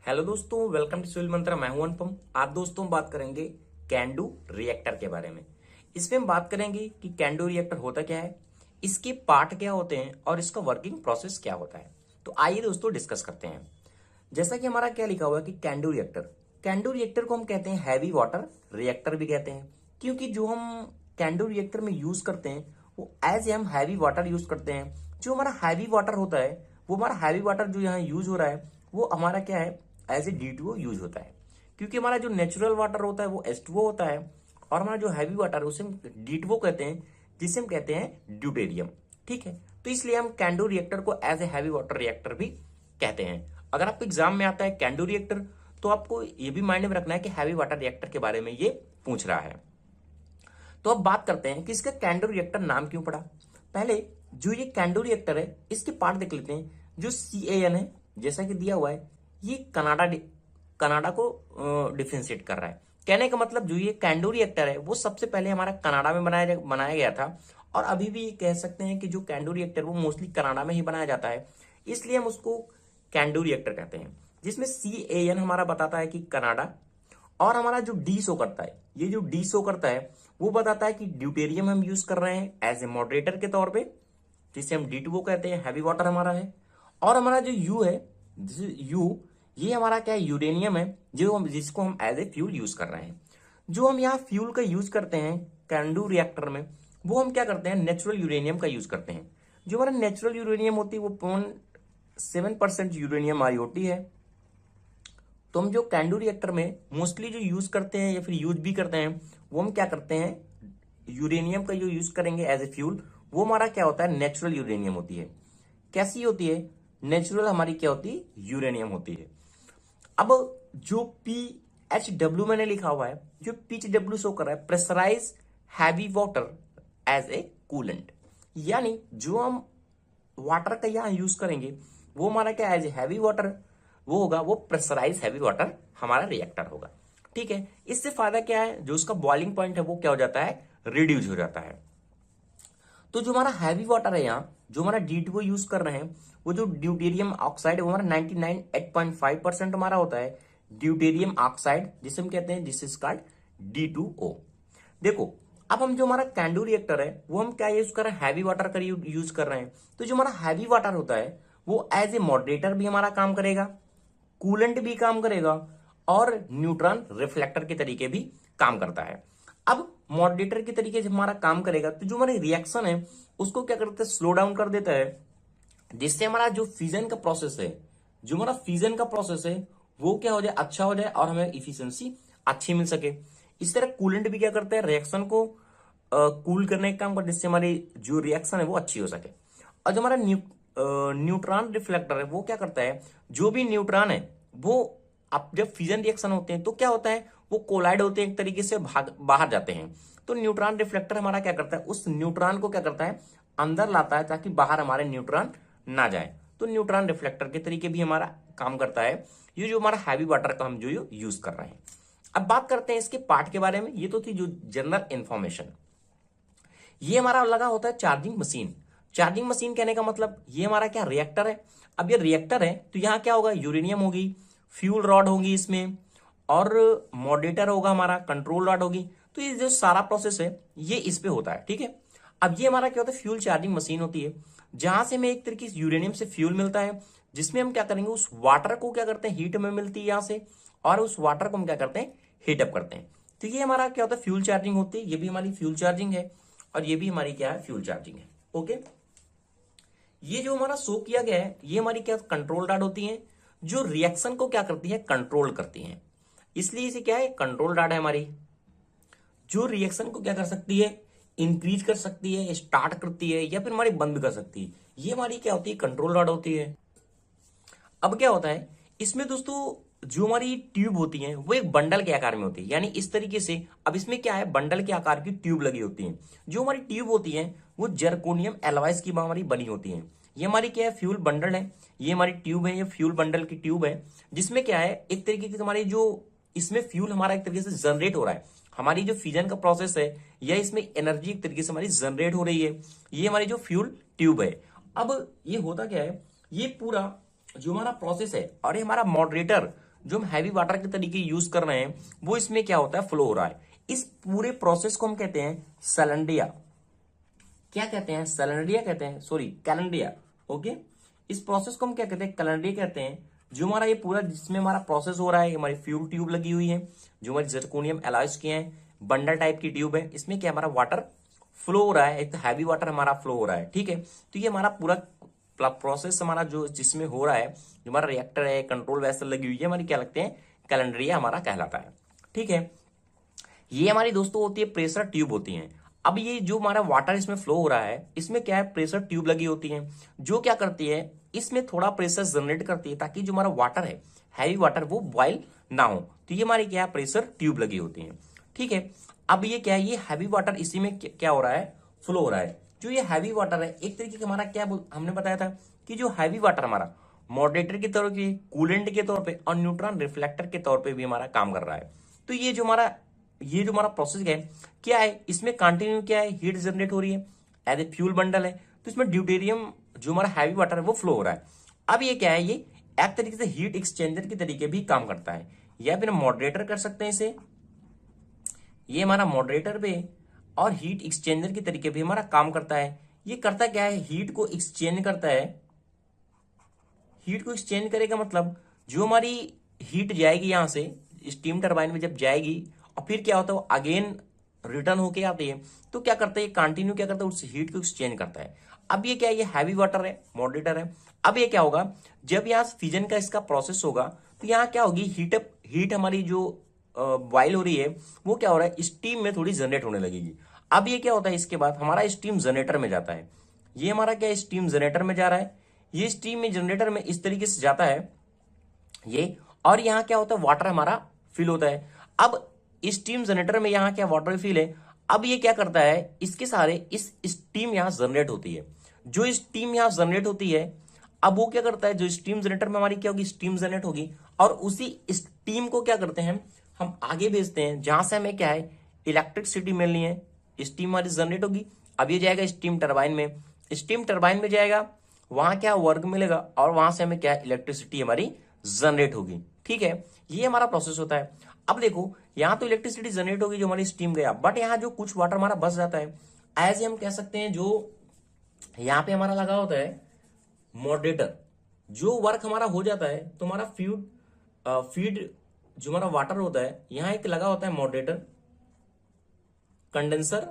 S1: हेलो दोस्तों, वेलकम टू सिविल मंत्रा, मैं हूं अनुपम। आज दोस्तों बात करेंगे कैंडू रिएक्टर के बारे में। इसमें हम बात करेंगे कि कैंडू रिएक्टर होता क्या है, इसके पार्ट क्या होते हैं और इसका वर्किंग प्रोसेस क्या होता है। तो आइए दोस्तों डिस्कस करते हैं। जैसा कि हमारा क्या लिखा हुआ है कि कैंडू रिएक्टर को हम कहते हैं हैवी वाटर रिएक्टर भी कहते हैं, क्योंकि जो हम कैंडू रिएक्टर में यूज करते हैं वो एज ए हम हैवी वाटर यूज करते हैं। जो हमारा हैवी वाटर होता है वो हमारा हैवी वाटर जो यहाँ यूज हो रहा है वो हमारा क्या है, एज ए D2O यूज होता है, क्योंकि हमारा जो नेचुरल वाटर होता है वो H2O होता है और हमारा जो हैवी वाटर है उसे हम D2O कहते हैं, जिसे हम कहते हैं ड्यूटेरियम, ठीक है। तो इसलिए हम कैंडू रिएक्टर को as a heavy water reactor भी कहते हैं। अगर आपको एग्जाम में आता है कैंडू रिएक्टर तो आपको ये भी माइंड में रखना है कि हैवी वाटर रिएक्टर के बारे में ये पूछ रहा है। तो अब बात करते हैं कि इसका कैंडू रिएक्टर नाम क्यों पड़ा। पहले जो ये कैंडू रिएक्टर है इसके पार्ट देख लेते हैं। जो CAN है जैसा कि दिया हुआ है, ये कनाडा को डिफरेंशिएट कर रहा है। कहने का मतलब जो ये कैंडू रिएक्टर है वो सबसे पहले हमारा कनाडा में बनाया गया था, और अभी भी कह सकते हैं कि जो कैंडू रिएक्टर वो मोस्टली कनाडा में ही बनाया जाता है, इसलिए हम उसको कैंडू रिएक्टर कहते हैं। जिसमें CAN हमारा बताता है कि कनाडा, और हमारा जो D शो करता है, ये जो D शो करता है वो बताता है कि ड्यूटेरियम हम यूज कर रहे हैं एज ए मॉडरेटर के तौर पे, जिसे हम D2O कहते हैं, हैवी वाटर हमारा है। और हमारा जो U है, U ये हमारा क्या है, यूरेनियम है, जिसको हम एज ए फ्यूल यूज कर रहे हैं। जो हम यहाँ फ्यूल का यूज करते हैं कैंडू रिएक्टर में, वो हम क्या करते हैं, नेचुरल यूरेनियम का यूज करते हैं। जो हमारा नेचुरल यूरेनियम होती है वो 0.7% यूरेनियम हमारी होती है। तो हम जो कैंडू रिएक्टर में मोस्टली जो यूज करते हैं या फिर यूज भी करते हैं, वो हम क्या करते हैं, यूरेनियम का जो यूज करेंगे एज ए फ्यूल, वो हमारा क्या होता है, नेचुरल यूरेनियम होती है। कैसी होती है, नेचुरल हमारी क्या होती है, यूरेनियम होती है। अब जो PHW मैंने लिखा हुआ है, जो PHW शो कर रहा है, pressurised heavy water as a coolant, यानी जो हम वाटर का यहां यूज करेंगे वो हमारा क्या, एज ए हैवी वाटर वो होगा, वो प्रेशराइज हैवी वाटर हमारा रिएक्टर होगा, ठीक है। इससे फायदा क्या है, जो उसका बॉइलिंग पॉइंट है वो क्या हो जाता है, रिड्यूस हो जाता है। तो जो हमारा हैवी वाटर है यहाँ, जो हमारा D2O यूज कर रहे हैं, वो जो ड्यूटेरियम ऑक्साइड है वो हमारा 99.5% हमारा होता है ड्यूटेरियम ऑक्साइड, जिसे हम कहते हैं दिस इज कॉल्ड D2O। देखो अब हम जो हमारा कैंडू रिएक्टर है वो हम क्या यूज कर रहे हैं, हैवी वाटर का यूज कर रहे हैं। तो जो हमारा हैवी वाटर होता है वो एज ए मॉडरेटर भी हमारा काम करेगा, कूलेंट भी काम करेगा, और न्यूट्रॉन रिफ्लेक्टर के तरीके भी काम करता है। अब मॉडरेटर के तरीके से हमारा काम करेगा तो जो हमारी रिएक्शन है उसको क्या करते हैं, स्लो डाउन कर देता है, जिससे हमारा जो फ्यूजन का प्रोसेस है, जो हमारा फ्यूजन का प्रोसेस है वो क्या हो जाए, अच्छा हो जाए और हमें इफिशिएंसी अच्छी मिल सके। इस तरह कूलेंट भी क्या करते हैं, रिएक्शन को कूल करने का काम करते हैं, जिससे हमारी जो रिएक्शन है वो अच्छी हो सके। और जो हमारा न्यूट्रॉन रिफ्लेक्टर है वो क्या करता है, जो भी न्यूट्रॉन है वो अब जब फ्यूजन रिएक्शन होते हैं तो क्या होता है, वो कोलाइड होते हैं, एक तरीके से बाहर जाते हैं। तो न्यूट्रॉन रिफ्लेक्टर हमारा क्या करता है, उस न्यूट्रॉन को क्या करता है, अंदर लाता है ताकि बाहर हमारे न्यूट्रॉन ना जाए। तो न्यूट्रॉन रिफ्लेक्टर के तरीके भी हमारा काम करता है, ये जो हमारा हैवी वाटर का हम जो यूज कर रहे हैं। अब बात करते हैं इसके पार्ट के बारे में। ये तो थी जो जनरल इंफॉर्मेशन। ये हमारा लगा होता है चार्जिंग मशीन। चार्जिंग मशीन कहने का मतलब ये हमारा क्या रिएक्टर है। अब ये रिएक्टर है तो यहाँ क्या होगा, यूरेनियम होगी, फ्यूल रॉड होगी इसमें, और मॉडरेटर होगा हमारा, कंट्रोल रॉड होगी। तो ये जो सारा प्रोसेस है ये इस पे होता है, ठीक है। अब ये हमारा क्या होता है, फ्यूल चार्जिंग मशीन होती है, जहां से हमें एक तरीके से यूरेनियम से फ्यूल मिलता है, जिसमें हम क्या करेंगे, उस वाटर को क्या करते हैं, हीट में मिलती है यहां से, और उस वाटर को हम क्या करते हैं, हीट अप करते हैं। तो ये हमारा क्या होता है, फ्यूल चार्जिंग होती है। ये भी हमारी फ्यूल चार्जिंग है और ये भी हमारी क्या है, फ्यूल चार्जिंग है। ओके, ये जो हमारा शो किया गया है ये हमारी क्या कंट्रोल रॉड होती है, जो रिएक्शन को क्या करती है, कंट्रोल करती है। इसलिए इसे क्या है, कंट्रोल रॉड है हमारी, जो रिएक्शन को क्या कर सकती है, इंक्रीज कर सकती है, स्टार्ट करती है, या फिर हमारी बंद कर सकती है। ये हमारी क्या होती है, कंट्रोल रॉड होती है। अब क्या होता है इसमें दोस्तों, जो हमारी ट्यूब होती है वो एक बंडल के आकार में होती है, यानी इस तरीके से। अब इसमें क्या है, बंडल के आकार की ट्यूब लगी होती है। जो हमारी ट्यूब होती है वो जर्कोनियम एलॉयज की हमारी बनी होती है। ये हमारी क्या है, फ्यूल बंडल है। ये हमारी ट्यूब है, ये फ्यूल बंडल की ट्यूब है, जिसमें क्या है, एक तरीके की हमारी जो इसमें फ्यूल हमारा एक तरीके से जनरेट हो रहा है। हमारी जो फ्यूजन का प्रोसेस है या इसमें एनर्जी एक तरीके से हमारी जनरेट हो रही है। ये हमारी जो फ्यूल ट्यूब है। अब ये होता क्या है, ये पूरा जो हमारा प्रोसेस है और ये हमारा मॉडरेटर जो हम हैवी वाटर के तरीके यूज कर रहे हैं वो इसमें क्या होता है, फ्लो हो रहा है। इस पूरे प्रोसेस को हम कहते हैं सैलेंडिया। क्या कहते हैं, सैलेंडिया कहते हैं, सॉरी कैलेंडिया। ओके, इस प्रोसेस को हम क्या कहते हैं, कैलेंडिया कहते हैं। जो हमारा ये पूरा जिसमें हमारा प्रोसेस हो रहा है, हमारी फ्यूल ट्यूब लगी हुई है, जो हमारी जर्कोनियम एलॉयज की है, बंडल टाइप की ट्यूब है, इसमें क्या हमारा वाटर फ्लो हो रहा है, एक हैवी वाटर हमारा फ्लो हो रहा है, ठीक है। तो ये हमारा पूरा प्रोसेस हमारा जो जिसमें हो रहा है, जो हमारा रिएक्टर है, कंट्रोल वेसल लगी हुई है, हमारी क्या लगते हैं, कैलेंडरिया हमारा कहलाता है, ठीक है। ये हमारी दोस्तों होती है प्रेशर ट्यूब होती है। अब ये जो हमारा वाटर इसमें फ्लो हो रहा है, इसमें क्या है, प्रेशर ट्यूब लगी होती है, जो क्या करती है, इसमें थोड़ा प्रेशर जनरेट करती है ताकि जो हमारा वाटर है, हैवी वाटर, वो बॉयल ना हो। तो ये हमारी क्या है, प्रेशर ट्यूब लगी होती है, ठीक है। अब ये क्या है, ये हैवी वाटर इसी में क्या हो रहा है, फ्लो हो रहा है। जो ये हैवी वाटर है एक तरीके का हमारा क्या हमने बताया था कि जो हैवी वाटर हमारा मॉडरेटर के तौर पे, कूलेंट के तौर पे और न्यूट्रॉन रिफ्लेक्टर के तौर पे भी हमारा काम कर रहा है। तो ये जो हमारा प्रोसेस है क्या है, इसमें कंटिन्यू क्या है, हीट जनरेट हो रही है, एज ए फ्यूल बंडल है। तो इसमें ड्यूटेरियम जो हमारा हैवी वाटर है वो फ्लो हो रहा है। अब ये क्या है, ये एक तरीके से हीट एक्सचेंजर के तरीके भी काम करता है, या फिर मॉडरेटर कर सकते हैं इसे। ये हमारा मॉडरेटर पे और हीट एक्सचेंजर के तरीके भी हमारा काम करता है। ये करता क्या है, हीट को एक्सचेंज करता है। हीट को एक्सचेंज करेगा मतलब जो हमारी हीट जाएगी यहां से स्टीम टरबाइन में जब जाएगी, और फिर क्या होता है, वो अगेन रिटर्न होके आती है। तो क्या करता है, ये कंटिन्यू क्या करता है, उस हीट को एक्सचेंज करता है। अब ये क्या है, ये हैवी वाटर है, मॉडरेटर है। अब ये क्या होगा, जब यहाँ फिजन का इसका प्रोसेस होगा तो यहाँ क्या होगी, हीट हमारी जो बॉयल हो रही है वो क्या हो रहा है, स्टीम में थोड़ी जनरेट होने लगेगी। अब ये क्या होता है, इसके बाद हमारा स्टीम जनरेटर में जाता है। ये हमारा क्या, स्टीम जनरेटर में जा रहा है। ये स्टीम में जनरेटर में इस तरीके से जाता है ये, और यहाँ क्या होता है, वाटर हमारा फिल होता है। अब स्टीम जनरेटर में यहाँ क्या वाटर फिल है। अब ये क्या करता है, इसके सारे इस स्टीम यहाँ जनरेट होती है। जो स्टीम यहाँ जनरेट होती है, अब वो क्या करता है, जो स्टीम जनरेटर में हमारी क्या होगी, स्टीम जनरेट होगी, और उसी स्टीम को क्या करते हैं हम आगे भेजते हैं, जहां से हमें क्या है, इलेक्ट्रिसिटी मिलनी है। स्टीम हमारी जनरेट होगी, अब ये जाएगा स्टीम टरबाइन में, स्टीम टरबाइन में जाएगा, वहां क्या वर्क मिलेगा, और वहां से हमें क्या इलेक्ट्रिसिटी हमारी जनरेट होगी, ठीक है। ये हमारा प्रोसेस होता है। अब देखो यहाँ तो इलेक्ट्रिसिटी जनरेट होगी जो हमारी स्टीम गया, बट यहाँ जो कुछ वाटर हमारा बच जाता है, एज हम कह सकते हैं जो यहाँ पे हमारा लगा होता है मॉडरेटर, जो वर्क हमारा हो जाता है तो हमारा फीड जो हमारा वाटर होता है, यहाँ एक लगा होता है मॉडरेटर, कंडेंसर,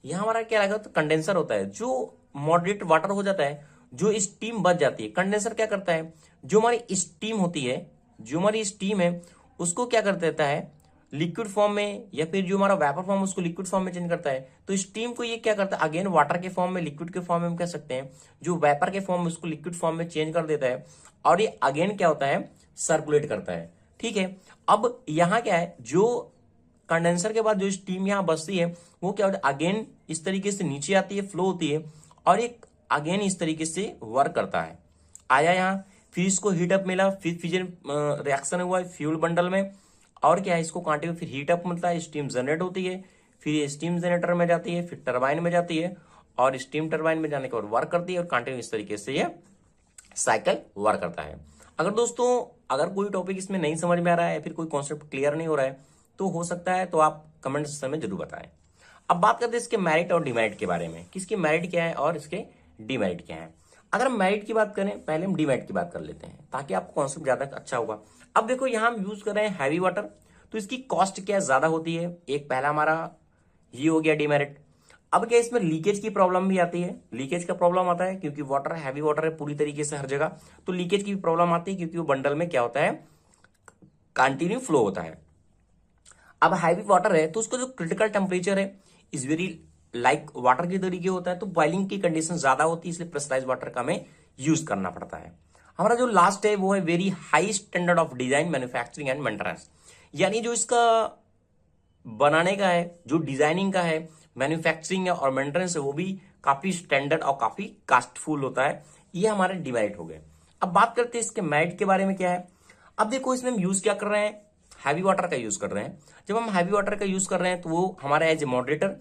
S1: यहाँ हमारा क्या लगा होता है कंडेंसर होता है, जो मॉडरेट वाटर हो जाता है, जो स्टीम बच जाती है। कंडेंसर क्या करता है, जो हमारी स्टीम होती है, जो हमारी स्टीम है उसको क्या कर देता है लिक्विड फॉर्म में, या फिर जो हमारा वेपर फॉर्म उसको लिक्विड फॉर्म में चेंज करता है। तो स्टीम को ये क्या करता है अगेन वाटर के फॉर्म में, लिक्विड के फॉर्म में हम कह सकते हैं, जो वेपर के फॉर्म में उसको लिक्विड फॉर्म में चेंज कर देता है, और ये अगेन क्या होता है सर्कुलेट करता है। ठीक है, अब यहाँ क्या है, जो कंडेंसर के बाद जो स्टीम यहाँ बचती है वो क्या होता है अगेन इस तरीके से नीचे आती है, फ्लो होती है, और एक अगेन इस तरीके से वर्क करता है। आया यहाँ, फिर इसको हीट अप मिला, फिर फिजन रिएक्शन हुआ फ्यूल बंडल में, और क्या है इसको कांटे में फिर हीट अप मिलता है, स्टीम जनरेट होती है, फिर ये स्टीम जनरेटर में जाती है, फिर टरबाइन में जाती है, और स्टीम टरबाइन में जाने के बाद वर्क करती है, और कांटे में इस तरीके से ये साइकिल वर्क करता है। अगर दोस्तों अगर कोई टॉपिक इसमें नहीं समझ में आ रहा है, फिर कोई कॉन्सेप्ट क्लियर नहीं हो रहा है, तो हो सकता है तो आप कमेंट सेक्शन में जरूर बताएं। अब बात करते हैं इसके मेरिट और डिमेरिट के बारे में, किसकी मेरिट क्या है और इसके डिमेरिट क्या है। अगर हम मेरिट की बात करें, पहले हम डिमेरिट की बात कर लेते हैं ताकि आपको कॉन्सेप्ट ज्यादा अच्छा होगा। अब देखो यहाँ हम यूज कर रहे हैं हैवी वाटर, तो इसकी कॉस्ट क्या ज्यादा होती है, एक पहला हमारा ये हो गया डिमेरिट। अब क्या इसमें लीकेज की प्रॉब्लम भी आती है, लीकेज का प्रॉब्लम आता है क्योंकि वाटर हैवी वाटर है पूरी तरीके से हर जगह, तो लीकेज की भी प्रॉब्लम आती है क्योंकि वो बंडल में क्या होता है कंटिन्यू फ्लो होता है। अब हैवी वाटर है तो उसका जो क्रिटिकल टेम्परेचर है इज वेरी लाइक वाटर के तरीके होता है, तो बॉइलिंग की कंडीशन ज्यादा होती है, इसलिए प्रेशराइज वाटर का हमें यूज करना पड़ता है। हमारा जो लास्ट है वो है very high standard of design manufacturing and maintenance, यानी जो इसका बनाने का है, जो डिजाइनिंग का है, मैन्युफैक्चरिंग है और मेंटेनेंस है, वो भी काफी स्टैंडर्ड और काफी कास्टफुल होता है। ये हमारे डिमेरिट हो गए। अब बात करते हैं इसके मेरिट के बारे में क्या है। अब देखो इसमें हम यूज क्या कर रहे हैं, हैवी वाटर का यूज कर रहे हैं। जब हम हैवी वाटर का यूज कर रहे हैं तो वो हमारा एज ए मॉडरेटर,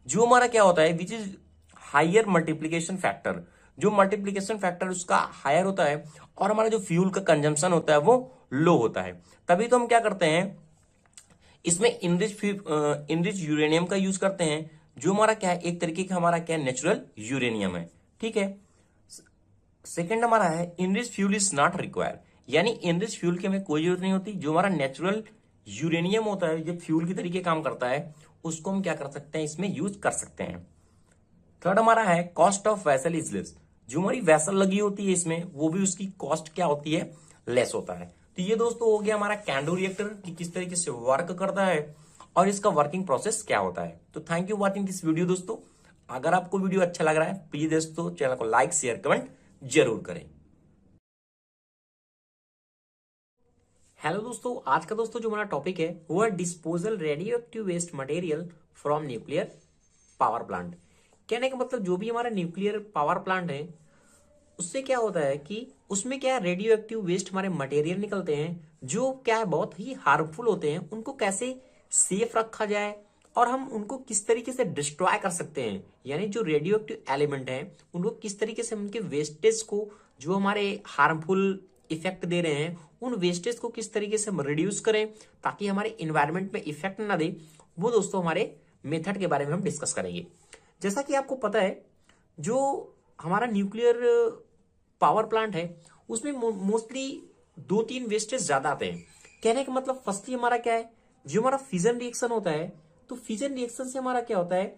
S1: जो हमारा क्या होता है which is higher multiplication factor, जो मल्टीप्लीकेशन फैक्टर उसका हायर होता है, और हमारा जो फ्यूल का कंजम्पशन होता है वो लो होता है। तभी तो हम क्या करते हैं इसमें इनरिच यूरेनियम का यूज करते हैं, जो हमारा क्या है एक तरीके का हमारा क्या नेचुरल यूरेनियम है। ठीक है, सेकेंड हमारा है enrich fuel is not required, यानी इनरिच फ्यूल की हमें कोई जरूरत नहीं होती। जो हमारा नेचुरल यूरेनियम होता है जो फ्यूल की तरीके काम करता है, उसको हम क्या कर सकते हैं इसमें यूज कर सकते हैं। थर्ड हमारा है cost of vessel is less, जो हमारी वेसल लगी होती है इसमें वो भी उसकी कॉस्ट क्या होती है लेस होता है। तो ये दोस्तों हो गया हमारा कैंडो रिएक्टर कि किस तरीके से वर्क करता है और इसका वर्किंग प्रोसेस क्या होता है। तो thank you watching this video दोस्तों। अगर आपको वीडियो अच्छा लग रहा है प्लीज दोस्तों चैनल को लाइक शेयर कमेंट जरूर करें। हेलो दोस्तों, आज का दोस्तों जो हमारा टॉपिक है वो है disposal radio active waste material from nuclear power plant. कहने का मतलब जो भी हमारा न्यूक्लियर पावर प्लांट है उससे क्या होता है कि उसमें क्या रेडियो एक्टिव वेस्ट हमारे मटेरियल निकलते हैं जो क्या है बहुत ही हार्मफुल होते हैं, उनको कैसे सेफ रखा जाए और हम उनको किस तरीके से डिस्ट्रॉय कर सकते हैं, यानी जो रेडियो एक्टिव एलिमेंट है उनको किस तरीके से उनके वेस्टेज को जो हमारे हार्मफुल इफेक्ट दे रहे हैं उन वेस्टेज को किस तरीके से हम रिड्यूस करें ताकि हमारे इन्वायरमेंट में इफेक्ट ना दे, वो दोस्तों हमारे मेथड के बारे में हम डिस्कस करेंगे। जैसा कि आपको पता है जो हमारा न्यूक्लियर पावर प्लांट है उसमें मोस्टली 2-3 वेस्टेज ज्यादा आते हैं। कहने का मतलब फर्स्टली हमारा क्या है, जो हमारा फिजन रिएक्शन होता है तो फिजन रिएक्शन से हमारा क्या होता है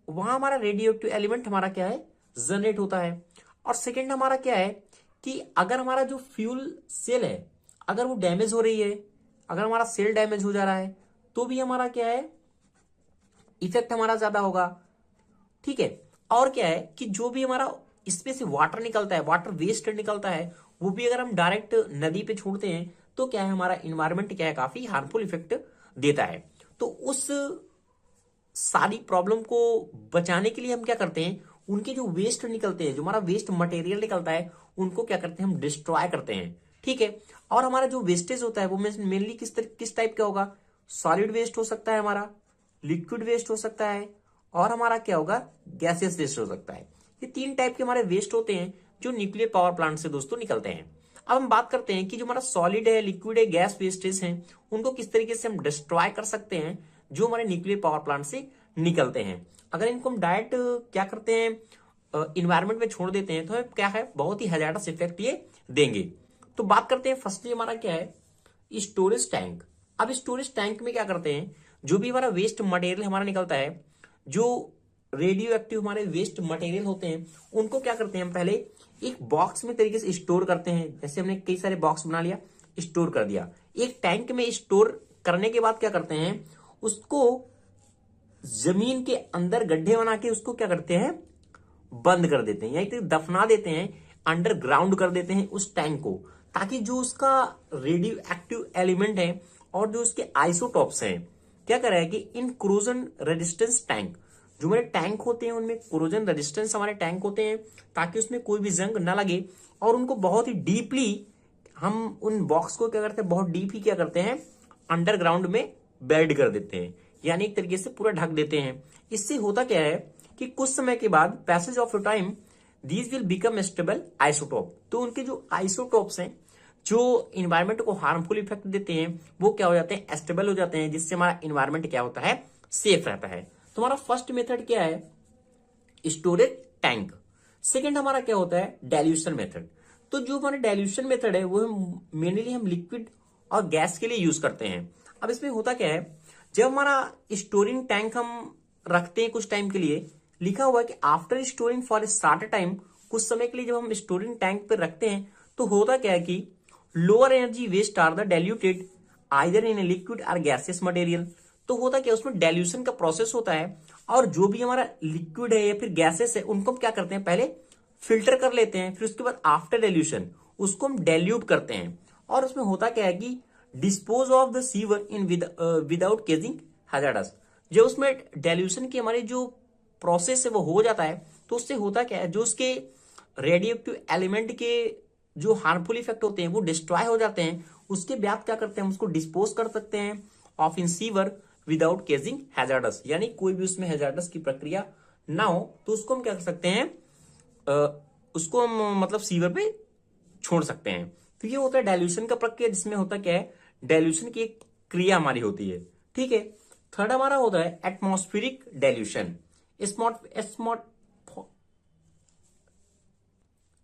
S1: वहां हमारा रेडियो एक्टिव एलिमेंट हमारा क्या है जनरेट होता है। और सेकेंड हमारा क्या है कि अगर हमारा जो फ्यूल सेल है अगर वो डैमेज हो रही है, अगर हमारा सेल डैमेज हो जा रहा है तो भी हमारा क्या है इफेक्ट हमारा ज्यादा होगा। ठीक है, और क्या है कि जो भी हमारा इसमें से वाटर निकलता है, वाटर वेस्ट निकलता है, वो भी अगर हम डायरेक्ट नदी पे छोड़ते हैं तो क्या है हमारा इन्वायरमेंट क्या है काफी हार्मफुल इफेक्ट देता है। तो उस सारी प्रॉब्लम को बचाने के लिए हम क्या करते हैं उनके जो वेस्ट निकलते हैं, जो हमारा वेस्ट मटेरियल निकलता है उनको क्या करते हैं हम डिस्ट्रॉय करते हैं। ठीक है, और हमारा जो वेस्टेज होता है वो मेनली किस टाइप का होगा, सॉलिड वेस्ट हो सकता है, हमारा लिक्विड वेस्ट हो सकता है, और हमारा क्या होगा गैसियस वेस्ट हो सकता है। ये 3 टाइप के हमारे वेस्ट होते हैं जो न्यूक्लियर पावर प्लांट से दोस्तों निकलते हैं। अब हम बात करते हैं कि जो हमारा सॉलिड है, लिक्विड है, गैस वेस्टेज है, उनको किस तरीके से हम डिस्ट्रॉय कर सकते हैं जो हमारे न्यूक्लियर पावर प्लांट से निकलते हैं। अगर इनको हम डायरेक्ट क्या करते हैं, इन्वायरमेंट में छोड़ देते हैं, तो हमें क्या है, बहुत ही हैजार्डस इफेक्ट ये देंगे। तो बात करते हैं फर्स्टली हमारा क्या है, स्टोरेज टैंक। अब स्टोरेज टैंक में क्या करते हैं, जो भी हमारा वेस्ट मटेरियल हमारा निकलता है, जो रेडियो एक्टिव हमारे वेस्ट मटेरियल होते हैं, उनको क्या करते हैं हम पहले एक बॉक्स में तरीके से स्टोर करते हैं। जैसे हमने कई सारे बॉक्स बना लिया, स्टोर कर दिया, एक टैंक में स्टोर करने के बाद क्या करते हैं, उसको जमीन के अंदर गड्ढे बना के उसको क्या करते हैं, बंद कर देते हैं, यानी दफना देते हैं, अंडरग्राउंड कर देते हैं उस टैंक को, ताकि जो उसका रेडियो एक्टिव एलिमेंट है और जो उसके आइसोटॉप्स हैं, क्या कर रहा है कि इन क्रोजन रेजिस्टेंस टैंक, जो हमारे टैंक होते हैं उनमें क्रोजन रेजिस्टेंस हमारे टैंक होते हैं, ताकि उसमें कोई भी जंग ना लगे, और उनको बहुत ही डीपली हम उन बॉक्स को क्या करते हैं, बहुत डीपली क्या करते हैं, अंडरग्राउंड में बेड कर देते हैं, यानी एक तरीके से पूरा ढक देते हैं। इससे होता क्या है कि कुछ समय के बाद, passage of time, these will become stable isotope. तो उनके जो आइसोटोप्स हैं, जो इन्वायरमेंट को हार्मफुल इफेक्ट देते हैं, वो क्या हो जाते हैं, स्टेबल हो जाते हैं, जिससे हमारा इन्वायरमेंट क्या होता है, सेफ रहता है। तो हमारा फर्स्ट मेथड क्या है, स्टोरेज टैंक। सेकेंड हमारा क्या होता है, डाइल्यूशन मेथड। तो जो हमारा डाइल्यूशन मेथड है वो मेनली हम लिक्विड और गैस के लिए यूज करते हैं। अब इसमें होता क्या है, जब हमारा स्टोरिंग टैंक हम रखते हैं कुछ टाइम के लिए, लिखा हुआ है कि after storing for start time, कुछ समय के लिए जब हम स्टोरिंग टैंक पे रखते हैं, तो होता क्या है कि lower energy waste are the diluted either in a liquid और गैसियस मटेरियल। तो होता क्या, उसमें डाइल्यूशन का प्रोसेस होता है, और जो भी हमारा लिक्विड है या फिर गैसेस है, उनको हम क्या करते हैं, पहले फिल्टर कर लेते हैं, फिर उसके बाद आफ्टर डाइल्यूशन उसको हम डाइल्यूट करते हैं। और उसमें होता क्या है कि dispose of the sewer in without caging hazardous. जब उसमें डाइल्यूशन की हमारी जो प्रोसेस है वो हो जाता है, तो उससे होता क्या है, जो उसके रेडियो एक्टिव एलिमेंट के जो हार्मफुल इफेक्ट होते हैं वो डिस्ट्रॉय हो जाते हैं। उसके बाद क्या करते हैं, हम उसको डिस्पोज कर सकते हैं of in sewer without caging hazardous, यानी कोई भी उसमें हैजार्डस की प्रक्रिया ना हो, तो उसको हम क्या कर सकते हैं, उसको हम मतलब सीवर पे छोड़ सकते हैं। तो ये होता है डाइल्यूशन का प्रक्रिया, जिसमें होता क्या है, डाइल्यूशन की एक क्रिया हमारी होती है। ठीक है, थर्ड हमारा होता है एटमॉस्फेरिक डाइल्यूशन।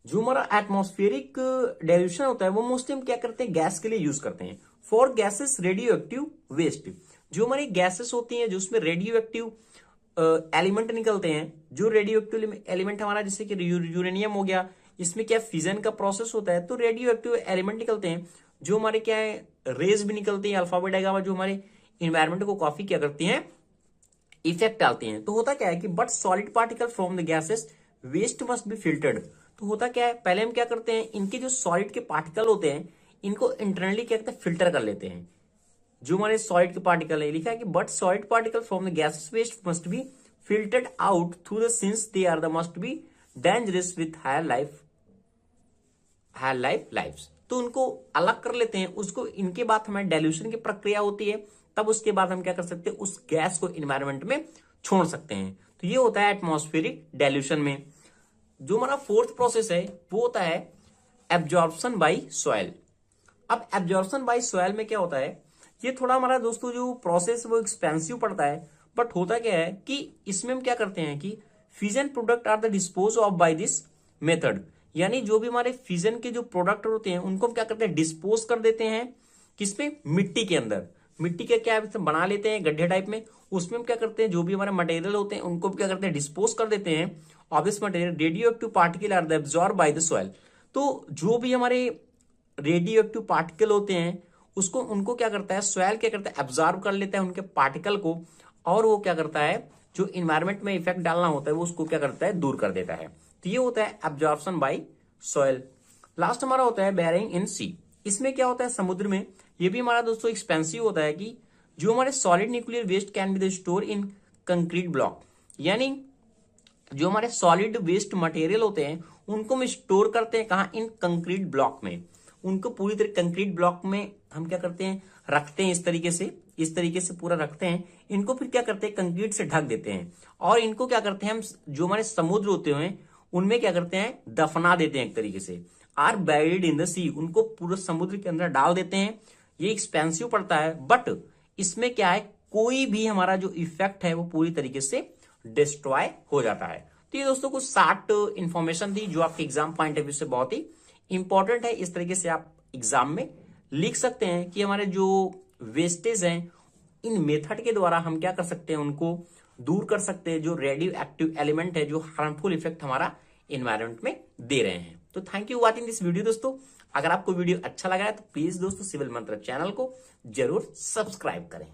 S1: जो हमारा एटमॉस्फेरिक डाइल्यूशन होता है वो मोस्टली हम क्या करते हैं, गैस के लिए यूज करते हैं। For gases radio active waste, जो हमारी गैसेस होती हैं, जो उसमें रेडियो एक्टिव एलिमेंट निकलते हैं, जो रेडियो एक्टिव एलिमेंट हमारा जैसे कि यूरेनियम हो गया, इसमें क्या फिजन का प्रोसेस होता है, तो रेडियो एक्टिव एलिमेंट निकलते हैं, जो हमारे क्या है, रेज भी निकलती है अल्फा बीटा गामा, जो हमारे इन्वायरमेंट को काफी क्या करती हैं, इफेक्ट डालती हैं। तो होता क्या है कि but solid particle from the gases waste must be filtered. तो होता क्या है, पहले हम क्या करते हैं, इनके जो सॉलिड के पार्टिकल होते हैं, इनको इंटरनली क्या कहते हैं, फिल्टर कर लेते हैं। जो हमारे सॉलिड के पार्टिकल है, लिखा है कि but solid particle from the gases waste must be filtered out through the since they are the must be dangerous with higher life. तो उनको अलग कर लेते हैं, उसको इनके बाद हमारे डाइल्यूशन की प्रक्रिया होती है, तब उसके बाद हम क्या कर सकते हैं, उस गैस को इन्वायरमेंट में छोड़ सकते हैं। तो ये होता है एटमॉस्फेरिक डाइल्यूशन में। जो हमारा फोर्थ प्रोसेस है वो होता है एब्जॉर्प्शन बाय सॉइल। अब एब्जॉर्प्शन बाय सॉइल में क्या होता है, ये थोड़ा हमारा दोस्तों जो प्रोसेस वो एक्सपेंसिव पड़ता है, बट होता क्या है कि इसमें हम क्या करते हैं कि fission product are the dispose of by this method, यानी जो भी हमारे फिजन के जो प्रोडक्ट होते हैं उनको हम क्या करते हैं, डिस्पोज कर देते हैं, किसमें, मिट्टी के अंदर। मिट्टी के क्या बना लेते हैं गड्ढे टाइप में, उसमें हम क्या करते हैं, जो भी हमारे मटेरियल होते हैं उनको क्या करते हैं, डिस्पोज कर देते हैं of this material. Radio active particle are absorb by the soil. तो जो भी हमारे रेडियो एक्टिव पार्टिकल होते हैं उसको उनको क्या करता है, सॉइल क्या करता है, एब्जॉर्ब कर लेता है उनके पार्टिकल को, और वो क्या करता है, जो इन्वायरमेंट में इफेक्ट डालना होता है वो उसको क्या करता है, दूर कर देता है। तो ये होता है एब्जॉर्प्शन बाय सॉइल। लास्ट हमारा होता है बैरिंग इन सी। इसमें क्या होता है, समुद्र में, ये भी हमारा दोस्तों एक्सपेंसिव होता है कि जो हमारे solid nuclear waste can be the store in concrete block, यानी जो हमारे सॉलिड वेस्ट मटेरियल होते हैं उनको हम स्टोर करते हैं कहाँ, इन कंक्रीट ब्लॉक में। उनको पूरी तरह कंक्रीट ब्लॉक में हम क्या करते हैं, रखते हैं, इस तरीके से पूरा रखते हैं। इनको फिर क्या करते हैं, कंक्रीट से ढक देते हैं, और इनको क्या करते हैं हम, जो हमारे समुद्र होते हैं उनमें क्या करते हैं, दफना देते हैं एक तरीके से। आर बेरिड इन द सी, उनको पूरे समुद्र के अंदर डाल देते हैं। ये एक्सपेंसिव पड़ता है, बट इसमें क्या है, कोई भी हमारा जो इफेक्ट है वो पूरी तरीके से डिस्ट्रॉय हो जाता है। तो ये दोस्तों कुछ 60 इंफॉर्मेशन थी जो आपके एग्जाम पॉइंट ऑफ व्यू से बहुत ही इंपॉर्टेंट है। इस तरीके से आप एग्जाम में लिख सकते हैं कि हमारे जो वेस्टेज हैं, इन मेथड के द्वारा हम क्या कर सकते हैं, उनको दूर कर सकते हैं, जो रेडियो एक्टिव एलिमेंट है, जो हार्मफुल इफेक्ट हमारा एनवायरमेंट में दे रहे हैं। तो thank you watching this video दोस्तों। अगर आपको वीडियो अच्छा लगा है तो प्लीज दोस्तों सिविल मंत्र चैनल को जरूर सब्सक्राइब करें।